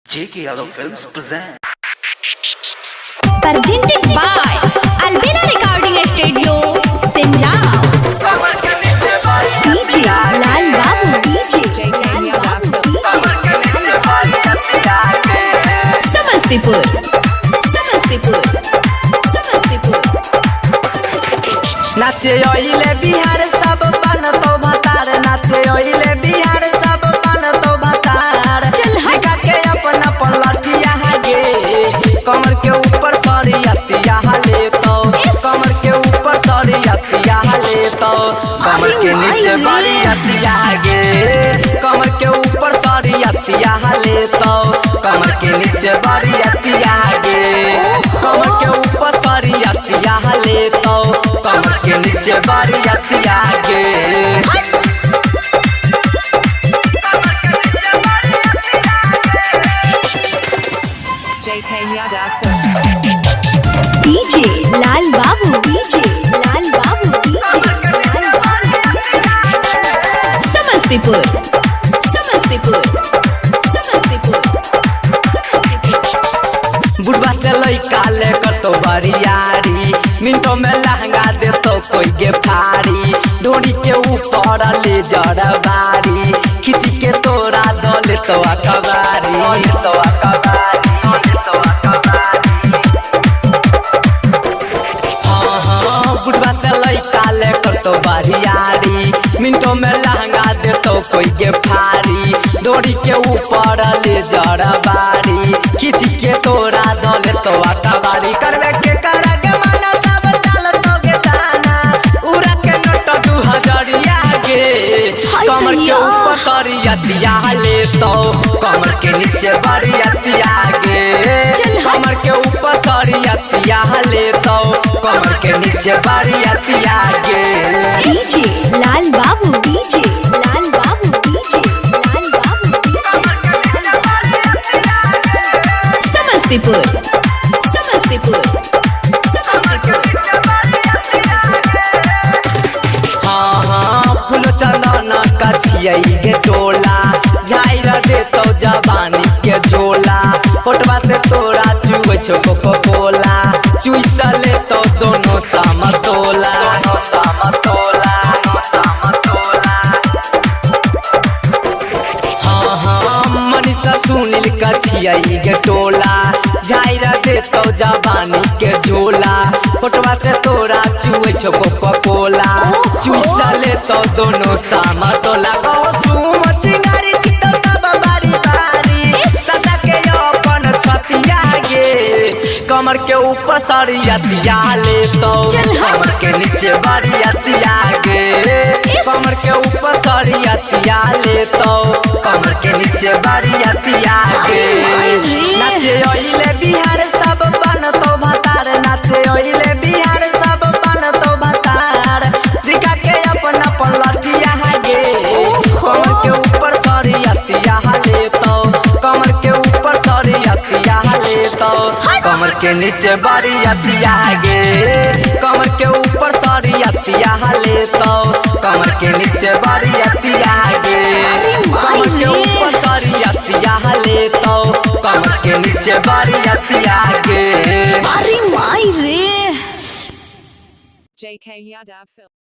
J.K. Yadav Films present. Presented by Albina Recording Studio, Simla. DJ Lal Babu, DJ Lal Babu, Samastipur, Samastipur, Samastipur. नाचे ओइले बिहार सब बन तो भतार नाचे ओइले बिहार सब बन तो भतार चिका के अपना पलटिया गे कमर के ऊपर सरियतिया ले तो कमर के ऊपर सरियतिया ले तो कमर के नीचे बरियतिया गे कमर के ऊपर सरियतिया ले तो कमर के नीचे बरियतिया गे कमर के ऊपर सरियतिया ले तो कमर के नीचे बरियतिया गे J.K. Yadav DJ Lal Babu, DJ Lal Babu, DJ Lal Babu. Samastipur, Samastipur, Samastipur. बुढ़वा से लइका ले कतो बरियारी मिनटों में लहंगा दे तो कोई गे फारी डोरी के ऊपर ले जड़बारी खिंच के तोरा दले तो अकबारी तो अकबारी तो अकबारी हाँ बुढ़वा से लइका ले कतो बरियारी मिनटों में लहंगा दे तो कोई गे फारी डोरी के ऊपर ले जड़बारी खिंच के तोरा दले तो अकबारी करवे के करा के माना सब डाल तो गे दाना उड़ा के नोट 2000 गे कमर के ऊपर सरियतिया ले तो कमर के नीचे बरियतिया गे कमर के ऊपर सरियतिया ले तो कमर के नीचे बरियतिया गे DJ Lal Babu, DJ Lal Babu, DJ Lal Babu. Samastipur, Samastipur, Samastipur. हाँ हाँ फूल चंदन का छियई के टोला झाइरा दे तो जवानी के झोला फोटवा से तोरा चुए छो कोको कोला चुइस ले तो दोनों समतोला समतोला समतोला हाँ हाँ मनीषा सुनील का छियई के टोला झाइरा दे तो जवानी के झोला फोटवा से तोरा चुए छो कोको कोला चुइस ले तो दोनों समतोला सुम चिंगारी चितो सब बारी बारी सदा के अपन छतिया गे कमर के ऊपर सरियतिया ले तो कमर के नीचे बरियतिया गे कमर के ऊपर सरियतिया ले तो कमर के नीचे बरियतिया गे नाचे ओइले बिहार सब बन तो भतार नाचे ओइले बिहार सब बन तो भतार जिका के अपना पलटिया गे कमर के ऊपर सरियतिया ले तो कमर के ऊपर सरियतिया ले तो कमर के नीचे बरियतिया गे कमर के ऊपर सरियतिया ले तो कमर के नीचे बरियतिया गे कमर के ऊपर सरियतिया ले तो कमर के नीचे बरियतिया गे अरे माई रे J.K. Yadav